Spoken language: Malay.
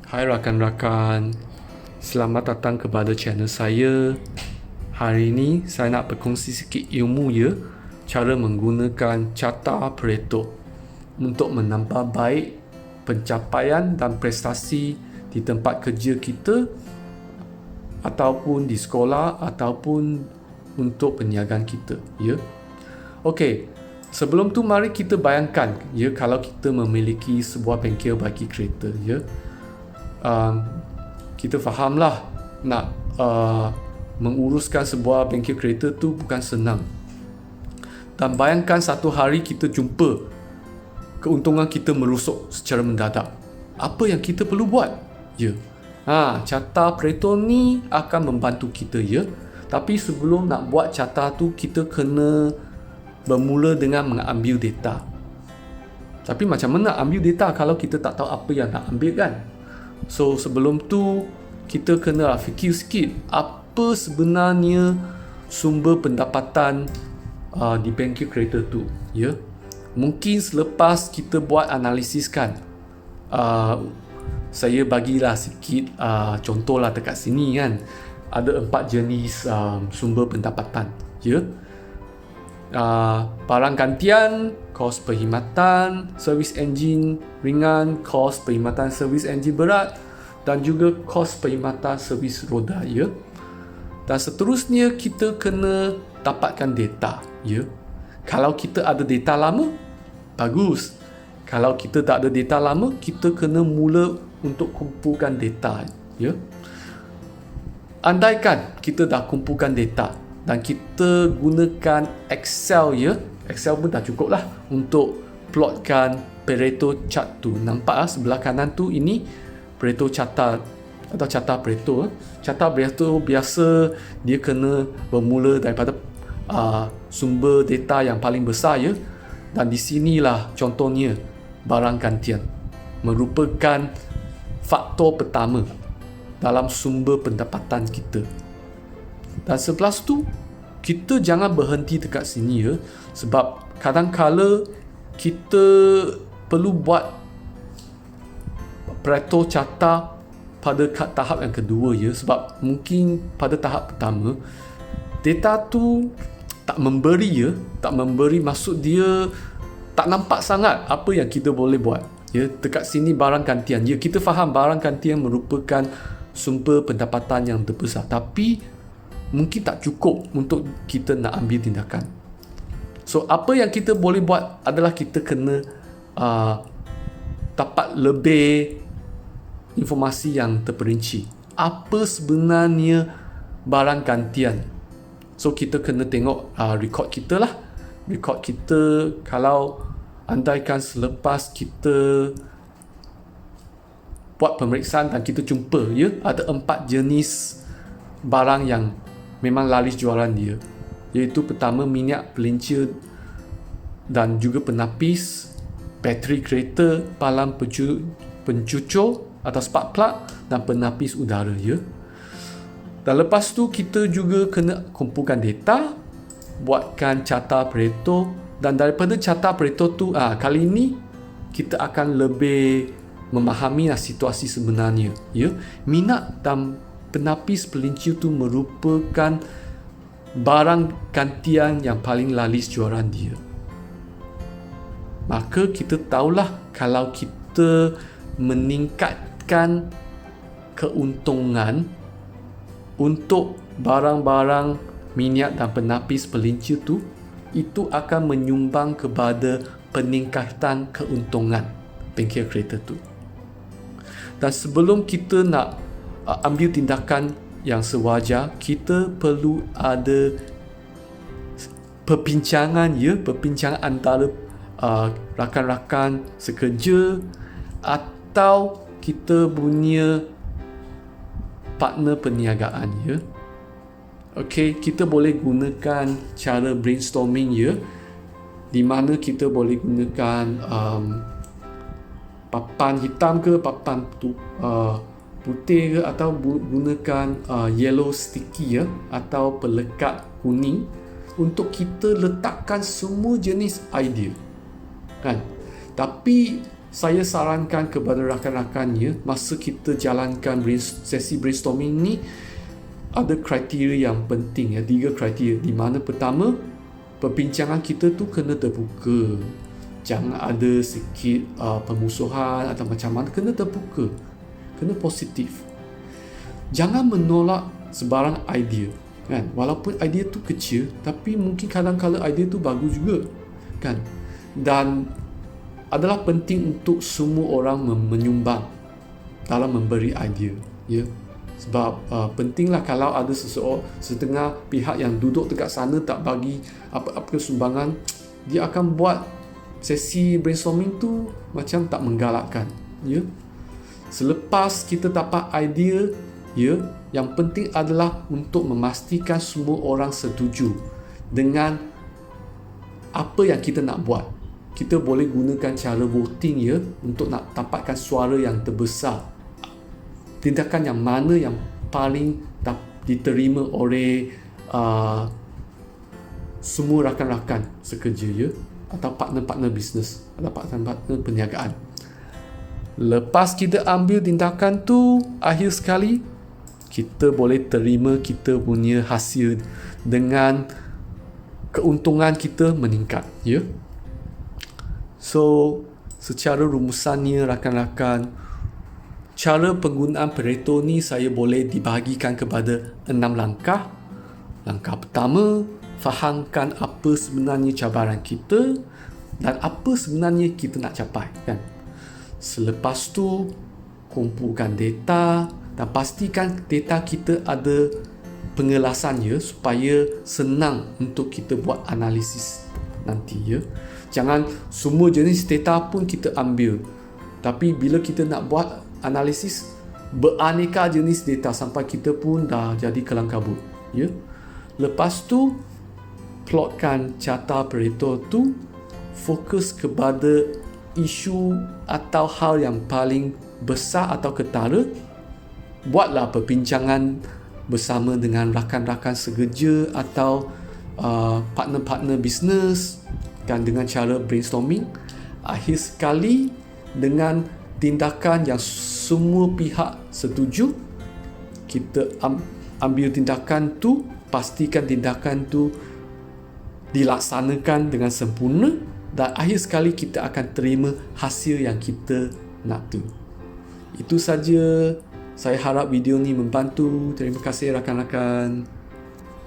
Hai rakan-rakan, selamat datang kepada channel saya. Hari ini saya nak berkongsi sikit ilmu cara menggunakan carta Pareto untuk menambah baik pencapaian dan prestasi di tempat kerja kita ataupun di sekolah ataupun untuk perniagaan kita. Okey, sebelum tu mari kita bayangkan kalau kita memiliki sebuah bengkel bagi kereta kita fahamlah nak menguruskan sebuah bengkel kereta tu bukan senang. Dan bayangkan satu hari kita jumpa keuntungan kita merosot secara mendadak. Apa yang kita perlu buat? Carta Pareto ni akan membantu kita Tapi sebelum nak buat carta tu, kita kena bermula dengan mengambil data. Tapi macam mana ambil data kalau kita tak tahu apa yang nak ambil kan? So sebelum tu kita kena fikir sikit apa sebenarnya sumber pendapatan di bengkel kereta tu Mungkin selepas kita buat analisis kan, saya bagilah sikit contohlah dekat sini kan. Ada 4 jenis sumber pendapatan barang gantian, kos perkhidmatan, servis enjin ringan, kos perkhidmatan servis enjin berat dan juga kos perkhidmatan servis roda Dan seterusnya kita kena dapatkan data Kalau kita ada data lama, bagus. Kalau kita tak ada data lama, kita kena mula untuk kumpulkan data Andaikan kita dah kumpulkan data dan kita gunakan Excel Excel pun dah cukup lah untuk plotkan Pareto chart tu. Nampak sebelah kanan tu, ini Pareto carta atau carta Pareto. Carta Pareto biasa dia kena bermula daripada sumber data yang paling besar dan di sinilah contohnya barang gantian merupakan faktor pertama dalam sumber pendapatan kita. Dan selepas tu kita jangan berhenti dekat sini sebab kadang-kala kita perlu buat Pareto carta pada tahap yang kedua sebab mungkin pada tahap pertama data tu tak memberi maksud dia tak nampak sangat apa yang kita boleh buat dekat sini barang gantian kita faham barang gantian merupakan sumber pendapatan yang terbesar, tapi mungkin tak cukup untuk kita nak ambil tindakan. So apa yang kita boleh buat adalah kita kena dapat lebih informasi yang terperinci. Apa sebenarnya barang gantian? So kita kena tengok rekod kita lah. Rekod kita, kalau andaikan selepas kita buat pemeriksaan dan kita jumpa ada 4 jenis barang yang memang laris jualan dia, iaitu pertama minyak pelincir dan juga penapis, bateri kereta, palang pencucur atau spark plug dan penapis udara Dan lepas tu kita juga kena kumpulkan data, buatkan carta Pareto, dan daripada carta Pareto tu kali ini kita akan lebih memahami situasi sebenarnya minyak dan penapis pelincir tu merupakan barang gantian yang paling laris jualan dia. Maka kita tahulah kalau kita meningkatkan keuntungan untuk barang-barang minyak dan penapis pelincir tu, itu akan menyumbang kepada peningkatan keuntungan bengkel kereta tu. Dan sebelum kita nak ambil tindakan yang sewajar, kita perlu ada perbincangan antara rakan-rakan sekerja atau kita punya partner perniagaan Okey, kita boleh gunakan cara brainstorming di mana kita boleh gunakan papan hitam ke papan putih ke, atau gunakan yellow sticky atau pelekat kuning untuk kita letakkan semua jenis idea kan. Tapi saya sarankan kepada rakan-rakannya, masa kita jalankan sesi brainstorming ni, ada kriteria yang penting, 3 kriteria, di mana pertama, perbincangan kita tu kena terbuka. Jangan ada sikit permusuhan atau macam mana, kena terbuka, kena positif. Jangan menolak sebarang idea, kan? Walaupun idea tu kecil, tapi mungkin kadang-kadang idea tu bagus juga, kan? Dan adalah penting untuk semua orang menyumbang dalam memberi idea, ya. Sebab pentinglah kalau ada setengah pihak yang duduk dekat sana tak bagi apa-apa sumbangan, dia akan buat sesi brainstorming tu macam tak menggalakkan, ya. Selepas kita dapat idea, ya, yang penting adalah untuk memastikan semua orang setuju dengan apa yang kita nak buat. Kita boleh gunakan cara voting, ya, untuk nak dapatkan suara yang terbesar. Tindakan yang mana yang paling diterima oleh semua rakan-rakan sekerja, ya, atau partner-partner bisnes atau partner-partner perniagaan. Lepas kita ambil tindakan tu, akhir sekali kita boleh terima kita punya hasil dengan keuntungan kita meningkat, ya. So, secara rumusannya rakan-rakan, cara penggunaan Pareto ni saya boleh dibahagikan kepada 6 langkah. Langkah pertama, fahamkan apa sebenarnya cabaran kita dan apa sebenarnya kita nak capai, kan? Selepas tu, kumpulkan data dan pastikan data kita ada pengelasannya supaya senang untuk kita buat analisis nanti, ya. Jangan semua jenis data pun kita ambil, tapi bila kita nak buat analisis, beraneka jenis data sampai kita pun dah jadi kelang kabut, ya. Lepas tu, plotkan carta Pareto tu, fokus kepada isu atau hal yang paling besar atau ketara. Buatlah perbincangan bersama dengan rakan-rakan sekerja atau partner-partner bisnes, kan, dengan cara brainstorming. Akhir sekali, dengan tindakan yang semua pihak setuju, kita ambil tindakan tu, pastikan tindakan tu dilaksanakan dengan sempurna, dan akhir sekali kita akan terima hasil yang kita nak tu. Itu saja. Saya harap video ni membantu. Terima kasih rakan-rakan.